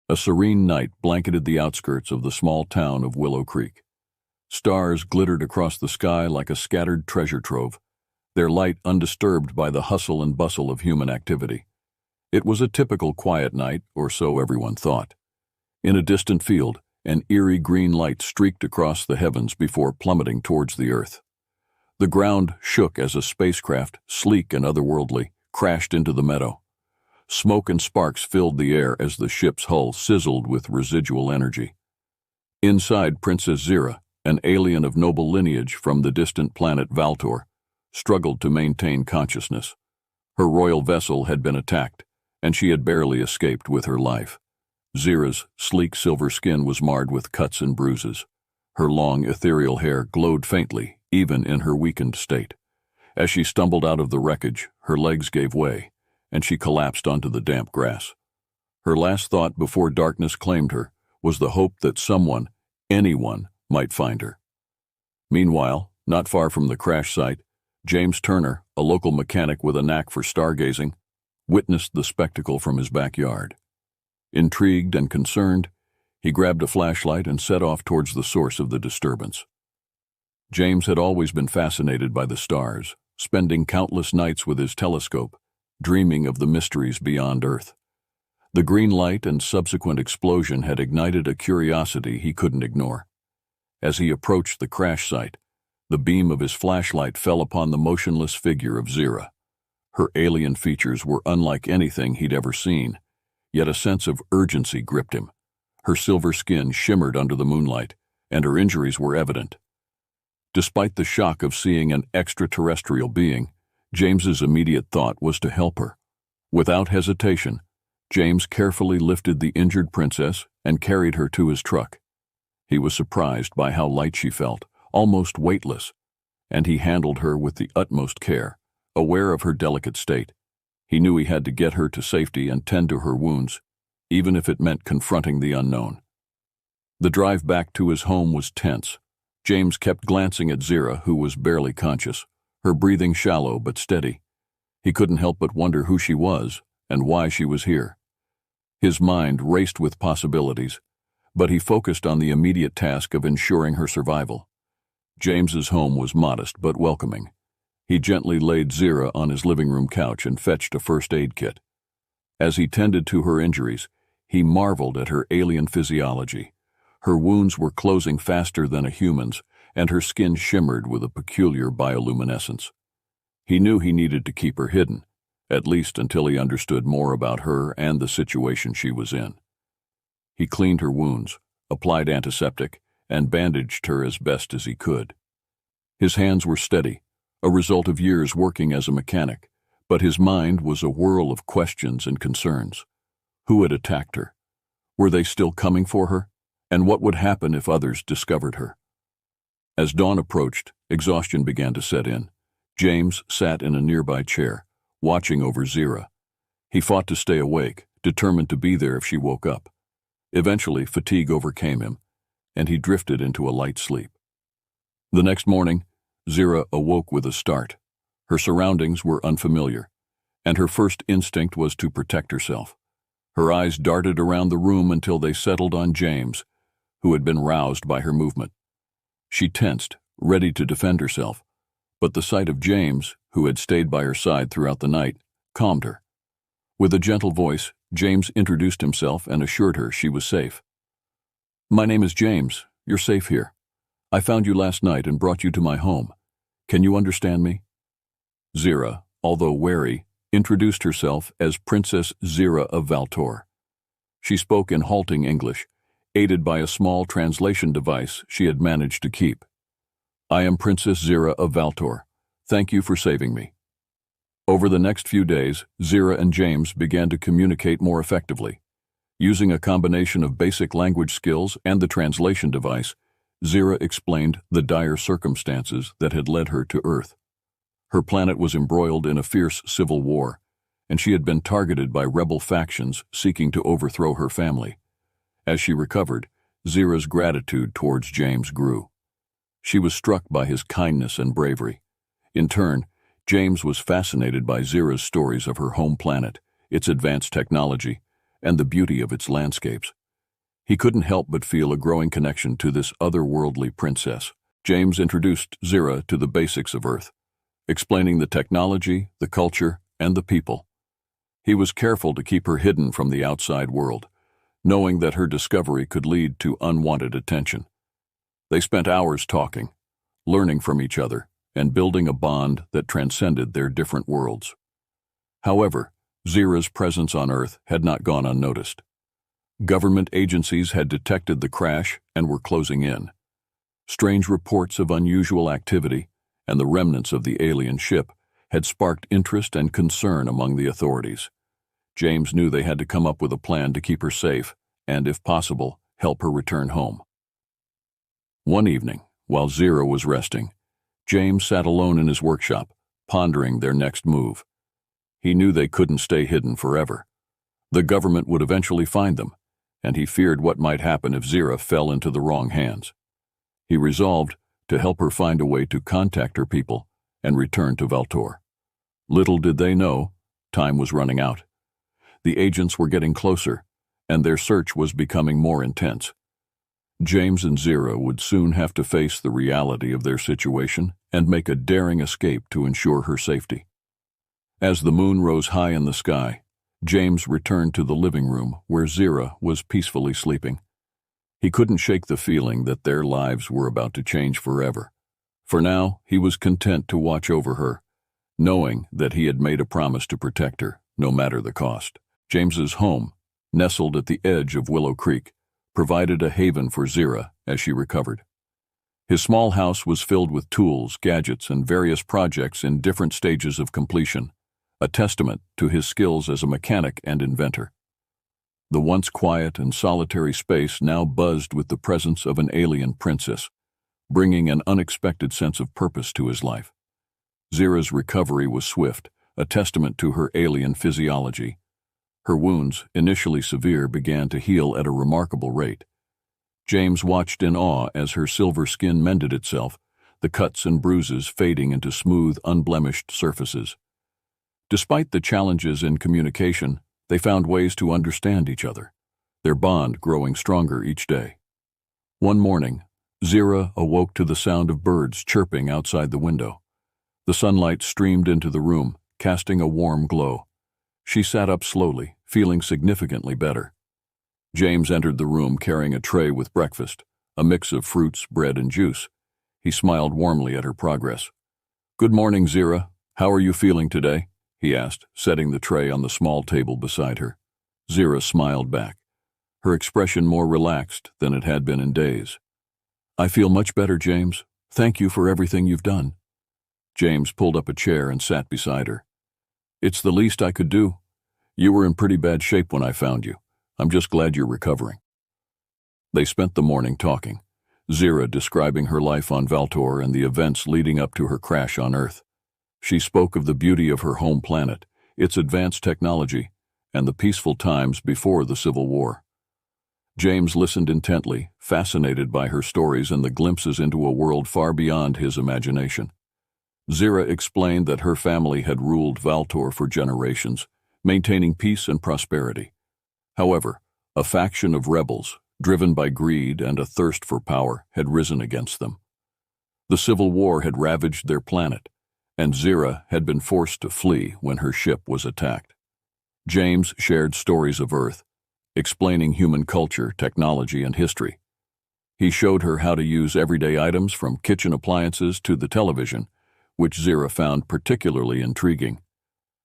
A serene night blanketed the outskirts of the small town of Willow Creek. Stars glittered across the sky like a scattered treasure trove, their light undisturbed by the hustle and bustle of human activity. It was a typical quiet night, or so everyone thought. In a distant field, an eerie green light streaked across the heavens before plummeting towards the earth. The ground shook as a spacecraft, sleek and otherworldly, crashed into the meadow. Smoke and sparks filled the air as the ship's hull sizzled with residual energy. Inside, Princess Zer, an alien of noble lineage from the distant planet Valtor, struggled to maintain consciousness. Her royal vessel had been attacked, and she had barely escaped with her life. Zer's sleek silver skin was marred with cuts and bruises. Her long, ethereal hair glowed faintly, even in her weakened state. As she stumbled out of the wreckage, her legs gave way, and she collapsed onto the damp grass. Her last thought before darkness claimed her was the hope that someone, anyone, might find her. Meanwhile, not far from the crash site, James Turner, a local mechanic with a knack for stargazing, witnessed the spectacle from his backyard. Intrigued and concerned, he grabbed a flashlight and set off towards the source of the disturbance. James had always been fascinated by the stars, spending countless nights with his telescope, dreaming of the mysteries beyond Earth. The green light and subsequent explosion had ignited a curiosity he couldn't ignore. As he approached the crash site, the beam of his flashlight fell upon the motionless figure of Zer. Her alien features were unlike anything he'd ever seen, yet a sense of urgency gripped him. Her silver skin shimmered under the moonlight, and her injuries were evident. Despite the shock of seeing an extraterrestrial being, James's immediate thought was to help her. Without hesitation, James carefully lifted the injured princess and carried her to his truck. He was surprised by how light she felt, almost weightless, and he handled her with the utmost care, aware of her delicate state. He knew he had to get her to safety and tend to her wounds, even if it meant confronting the unknown. The drive back to his home was tense. James kept glancing at Zer, who was barely conscious, her breathing shallow but steady. He couldn't help but wonder who she was and why she was here. His mind raced with possibilities, but he focused on the immediate task of ensuring her survival. James's home was modest but welcoming. He gently laid Zer on his living room couch and fetched a first aid kit. As he tended to her injuries, he marveled at her alien physiology. Her wounds were closing faster than a human's, and her skin shimmered with a peculiar bioluminescence. He knew he needed to keep her hidden, at least until he understood more about her and the situation she was in. He cleaned her wounds, applied antiseptic, and bandaged her as best as he could. His hands were steady, a result of years working as a mechanic, but his mind was a whirl of questions and concerns. Who had attacked her? Were they still coming for her? And what would happen if others discovered her? As dawn approached, exhaustion began to set in. James sat in a nearby chair, watching over Zer. He fought to stay awake, determined to be there if she woke up. Eventually, fatigue overcame him, and he drifted into a light sleep. The next morning, Zer awoke with a start. Her surroundings were unfamiliar, and her first instinct was to protect herself. Her eyes darted around the room until they settled on James, who had been roused by her movement. She tensed, ready to defend herself, but the sight of James, who had stayed by her side throughout the night, calmed her. With a gentle voice, James introduced himself and assured her she was safe. "My name is James. You're safe here. I found you last night and brought you to my home. Can you understand me?" Zer, although wary, introduced herself as Princess Zer of Valtor. She spoke in halting English, aided by a small translation device she had managed to keep. "I am Princess Zer of Valtor. Thank you for saving me." Over the next few days, Zer and James began to communicate more effectively. Using a combination of basic language skills and the translation device, Zer explained the dire circumstances that had led her to Earth. Her planet was embroiled in a fierce civil war, and she had been targeted by rebel factions seeking to overthrow her family. As she recovered, Zer's gratitude towards James grew. She was struck by his kindness and bravery. In turn, James was fascinated by Zer's stories of her home planet, its advanced technology, and the beauty of its landscapes. He couldn't help but feel a growing connection to this otherworldly princess. James introduced Zira to the basics of Earth, explaining the technology, the culture, and the people. He was careful to keep her hidden from the outside world, knowing that her discovery could lead to unwanted attention. They spent hours talking, learning from each other, and building a bond that transcended their different worlds. However, Zira's presence on Earth had not gone unnoticed. Government agencies had detected the crash and were closing in. Strange reports of unusual activity and the remnants of the alien ship had sparked interest and concern among the authorities. James knew they had to come up with a plan to keep her safe and, if possible, help her return home. One evening, while Zira was resting, James sat alone in his workshop, pondering their next move. He knew they couldn't stay hidden forever. The government would eventually find them, and he feared what might happen if Zira fell into the wrong hands. He resolved to help her find a way to contact her people and return to Valtor. Little did they know, time was running out. The agents were getting closer, and their search was becoming more intense. James and Zira would soon have to face the reality of their situation and make a daring escape to ensure her safety. As the moon rose high in the sky, James returned to the living room where Zira was peacefully sleeping. He couldn't shake the feeling that their lives were about to change forever. For now, he was content to watch over her, knowing that he had made a promise to protect her, no matter the cost. James's home, nestled at the edge of Willow Creek, provided a haven for Zira as she recovered. His small house was filled with tools, gadgets, and various projects in different stages of completion, a testament to his skills as a mechanic and inventor. The once quiet and solitary space now buzzed with the presence of an alien princess, bringing an unexpected sense of purpose to his life. Zira's recovery was swift, a testament to her alien physiology. Her wounds, initially severe, began to heal at a remarkable rate. James watched in awe as her silver skin mended itself, the cuts and bruises fading into smooth, unblemished surfaces. Despite the challenges in communication, they found ways to understand each other, their bond growing stronger each day. One morning, Zira awoke to the sound of birds chirping outside the window. The sunlight streamed into the room, casting a warm glow. She sat up slowly, feeling significantly better. James entered the room carrying a tray with breakfast, a mix of fruits, bread, and juice. He smiled warmly at her progress. "Good morning, Zira. How are you feeling today?" he asked, setting the tray on the small table beside her. Zira smiled back, her expression more relaxed than it had been in days. "I feel much better, James. Thank you for everything you've done." James pulled up a chair and sat beside her. "It's the least I could do. You were in pretty bad shape when I found you. I'm just glad you're recovering." They spent the morning talking, Zira describing her life on Valtor and the events leading up to her crash on Earth. She spoke of the beauty of her home planet, its advanced technology, and the peaceful times before the Civil War. James listened intently, fascinated by her stories and the glimpses into a world far beyond his imagination. Zira explained that her family had ruled Valtor for generations, maintaining peace and prosperity. However, a faction of rebels, driven by greed and a thirst for power, had risen against them. The Civil War had ravaged their planet, and Zira had been forced to flee when her ship was attacked. James shared stories of Earth, explaining human culture, technology, and history. He showed her how to use everyday items from kitchen appliances to the television, which Zira found particularly intriguing.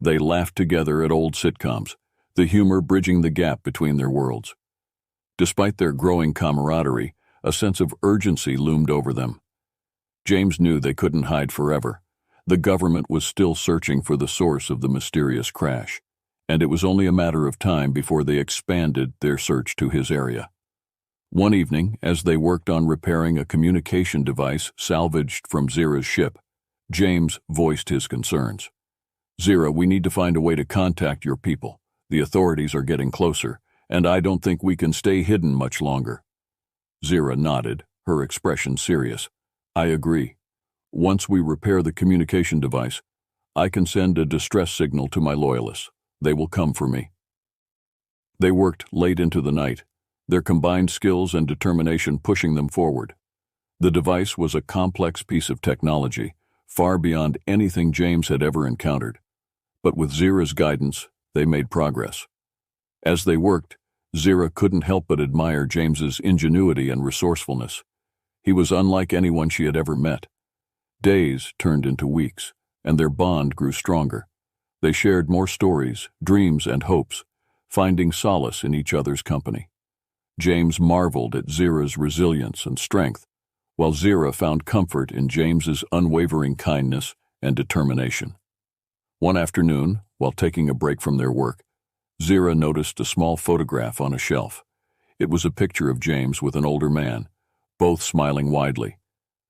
They laughed together at old sitcoms, the humor bridging the gap between their worlds. Despite their growing camaraderie, a sense of urgency loomed over them. James knew they couldn't hide forever. The government was still searching for the source of the mysterious crash, and it was only a matter of time before they expanded their search to his area. One evening, as they worked on repairing a communication device salvaged from Zira's ship, James voiced his concerns. "Zira, we need to find a way to contact your people. The authorities are getting closer, and I don't think we can stay hidden much longer." Zira nodded, her expression serious. "I agree. Once we repair the communication device, I can send a distress signal to my loyalists. They will come for me." They worked late into the night, their combined skills and determination pushing them forward. The device was a complex piece of technology, far beyond anything James had ever encountered. But with Zera's guidance, they made progress. As they worked, Zera couldn't help but admire James's ingenuity and resourcefulness. He was unlike anyone she had ever met. Days turned into weeks, and their bond grew stronger. They shared more stories, dreams, and hopes, finding solace in each other's company. James marveled at Zera's resilience and strength, while Zera found comfort in James's unwavering kindness and determination. One afternoon, while taking a break from their work, Zera noticed a small photograph on a shelf. It was a picture of James with an older man, both smiling widely.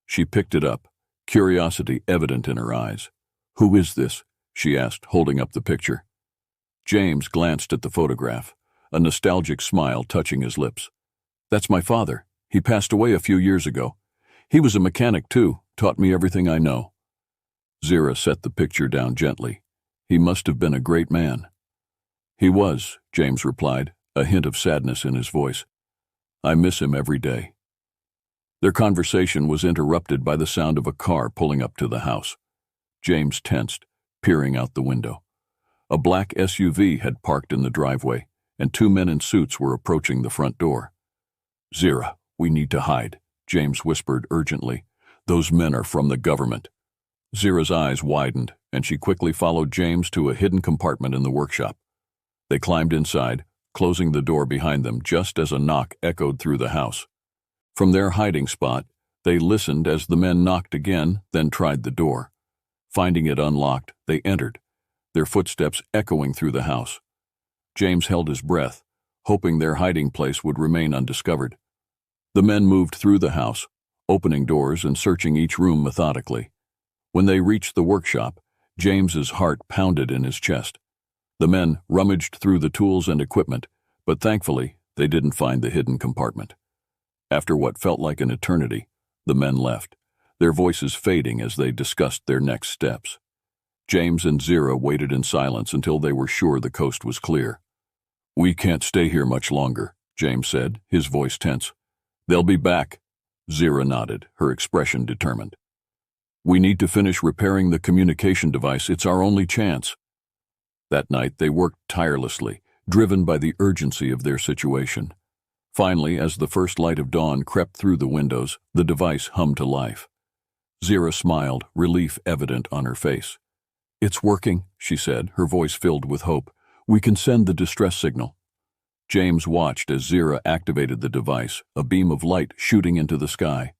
She picked it up, curiosity evident in her eyes. "Who is this?" she asked, holding up the picture. James glanced at the photograph, a nostalgic smile touching his lips. "That's my father. He passed away a few years ago. He was a mechanic too, taught me everything I know." Zera set the picture down gently. "He must have been a great man." "He was," James replied, a hint of sadness in his voice. "I miss him every day." Their conversation was interrupted by the sound of a car pulling up to the house. James tensed, peering out the window. A black SUV had parked in the driveway, and two men in suits were approaching the front door. "Zera, we need to hide," James whispered urgently. "Those men are from the government." Zera's eyes widened, and she quickly followed James to a hidden compartment in the workshop. They climbed inside, closing the door behind them just as a knock echoed through the house. From their hiding spot, they listened as the men knocked again, then tried the door. Finding it unlocked, they entered, their footsteps echoing through the house. James held his breath, hoping their hiding place would remain undiscovered. The men moved through the house, opening doors and searching each room methodically. When they reached the workshop, James's heart pounded in his chest. The men rummaged through the tools and equipment, but thankfully, they didn't find the hidden compartment. After what felt like an eternity, the men left, their voices fading as they discussed their next steps. James and Zera waited in silence until they were sure the coast was clear. "We can't stay here much longer," James said, his voice tense. "They'll be back." Zera nodded, her expression determined. "We need to finish repairing the communication device. It's our only chance." That night they worked tirelessly, driven by the urgency of their situation. Finally, as the first light of dawn crept through the windows, the device hummed to life. Zera smiled, relief evident on her face. "It's working," she said, her voice filled with hope. "We can send the distress signal." James watched as Zera activated the device, a beam of light shooting into the sky.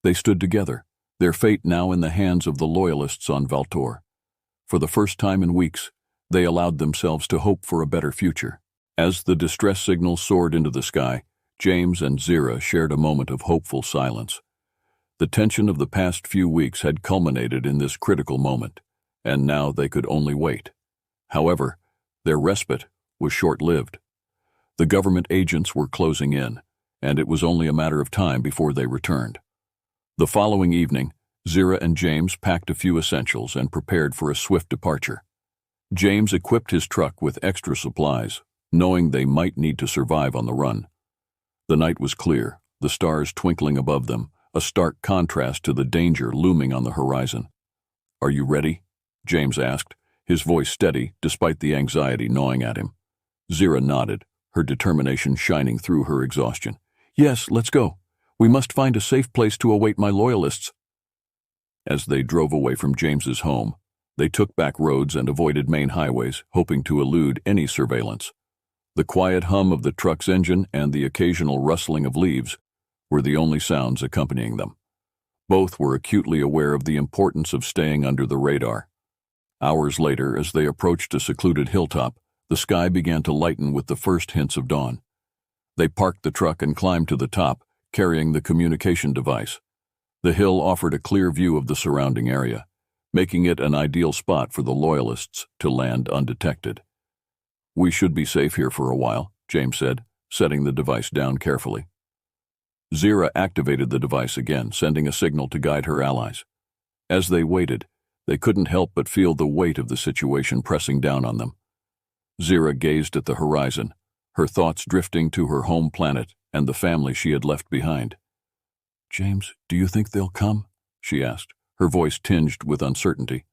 They stood together, their fate now in the hands of the Loyalists on Valtor. For the first time in weeks, they allowed themselves to hope for a better future. As the distress signal soared into the sky, James and Zera shared a moment of hopeful silence. The tension of the past few weeks had culminated in this critical moment, and now they could only wait. However, their respite was short-lived. The government agents were closing in, and it was only a matter of time before they returned. The following evening, Zera and James packed a few essentials and prepared for a swift departure. James equipped his truck with extra supplies, knowing they might need to survive on the run. The night was clear, the stars twinkling above them, a stark contrast to the danger looming on the horizon. "Are you ready?" James asked, his voice steady despite the anxiety gnawing at him. Zera nodded, her determination shining through her exhaustion. "Yes, let's go. We must find a safe place to await my Loyalists." As they drove away from James's home, they took back roads and avoided main highways, hoping to elude any surveillance. The quiet hum of the truck's engine and the occasional rustling of leaves were the only sounds accompanying them. Both were acutely aware of the importance of staying under the radar. Hours later, as they approached a secluded hilltop, the sky began to lighten with the first hints of dawn. They parked the truck and climbed to the top, carrying the communication device. The hill offered a clear view of the surrounding area, making it an ideal spot for the Loyalists to land undetected. "We should be safe here for a while," James said, setting the device down carefully. Zera activated the device again, sending a signal to guide her allies. As they waited, they couldn't help but feel the weight of the situation pressing down on them. Zera gazed at the horizon, her thoughts drifting to her home planet and the family she had left behind. "James, do you think they'll come?" she asked, her voice tinged with uncertainty.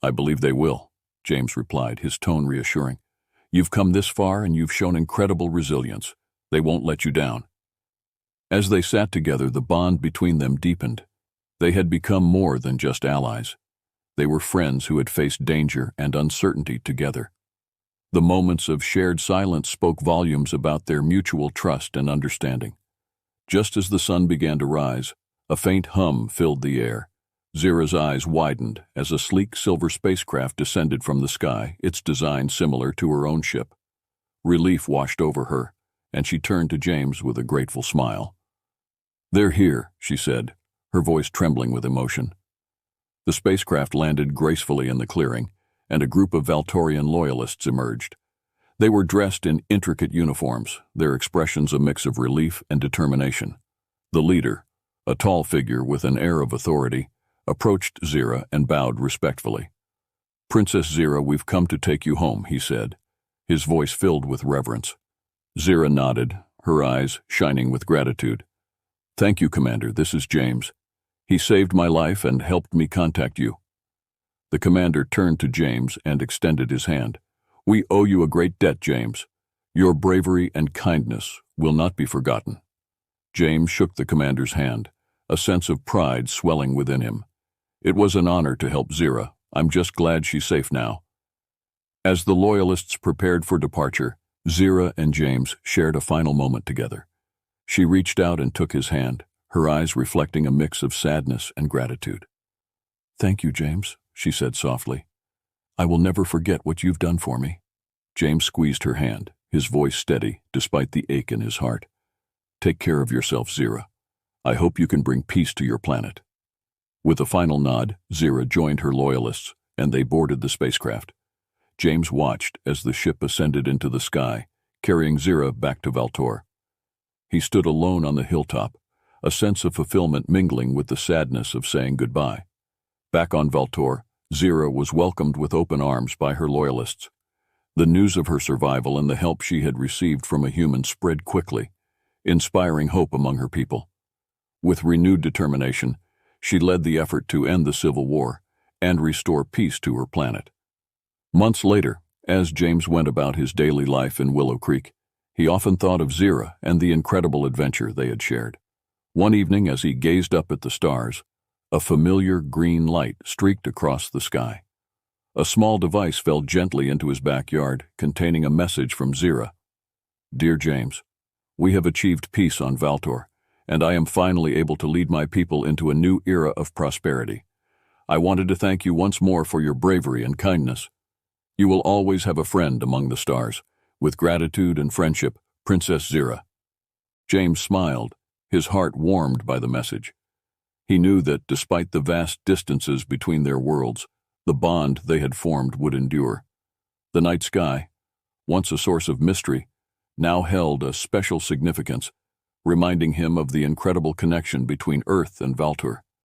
"I believe they will," James replied, his tone reassuring. "You've come this far and you've shown incredible resilience. They won't let you down." As they sat together, the bond between them deepened. They had become more than just allies. They were friends who had faced danger and uncertainty together. The moments of shared silence spoke volumes about their mutual trust and understanding. Just as the sun began to rise, a faint hum filled the air. Zera's eyes widened as a sleek silver spacecraft descended from the sky, its design similar to her own ship. Relief washed over her, and she turned to James with a grateful smile. "They're here," she said, her voice trembling with emotion. The spacecraft landed gracefully in the clearing, and a group of Valtorian loyalists emerged. They were dressed in intricate uniforms, their expressions a mix of relief and determination. The leader, a tall figure with an air of authority, approached Zera and bowed respectfully. "Princess Zer, we've come to take you home," he said, his voice filled with reverence. Zera nodded, her eyes shining with gratitude. "Thank you, Commander. This is James. He saved my life and helped me contact you." The commander turned to James and extended his hand. "We owe you a great debt, James. Your bravery and kindness will not be forgotten." James shook the commander's hand, a sense of pride swelling within him. "It was an honor to help Zera. I'm just glad she's safe now." As the loyalists prepared for departure, Zera and James shared a final moment together. She reached out and took his hand, her eyes reflecting a mix of sadness and gratitude. "Thank you, James," she said softly. "I will never forget what you've done for me." James squeezed her hand, his voice steady despite the ache in his heart. "Take care of yourself, Zera. I hope you can bring peace to your planet." With a final nod, Zera joined her loyalists, and they boarded the spacecraft. James watched as the ship ascended into the sky, carrying Zera back to Valtor. He stood alone on the hilltop, a sense of fulfillment mingling with the sadness of saying goodbye. Back on Valtor, Zera was welcomed with open arms by her loyalists. The news of her survival and the help she had received from a human spread quickly, inspiring hope among her people. With renewed determination, she led the effort to end the Civil War and restore peace to her planet. Months later, as James went about his daily life in Willow Creek, he often thought of Zera and the incredible adventure they had shared. One evening, as he gazed up at the stars, a familiar green light streaked across the sky. A small device fell gently into his backyard, containing a message from Zera. "Dear James, we have achieved peace on Valtor, and I am finally able to lead my people into a new era of prosperity. I wanted to thank you once more for your bravery and kindness. You will always have a friend among the stars. With gratitude and friendship, Princess Zer." James smiled, his heart warmed by the message. He knew that despite the vast distances between their worlds, the bond they had formed would endure. The night sky, once a source of mystery, now held a special significance, reminding him of the incredible connection between Earth and Valtor.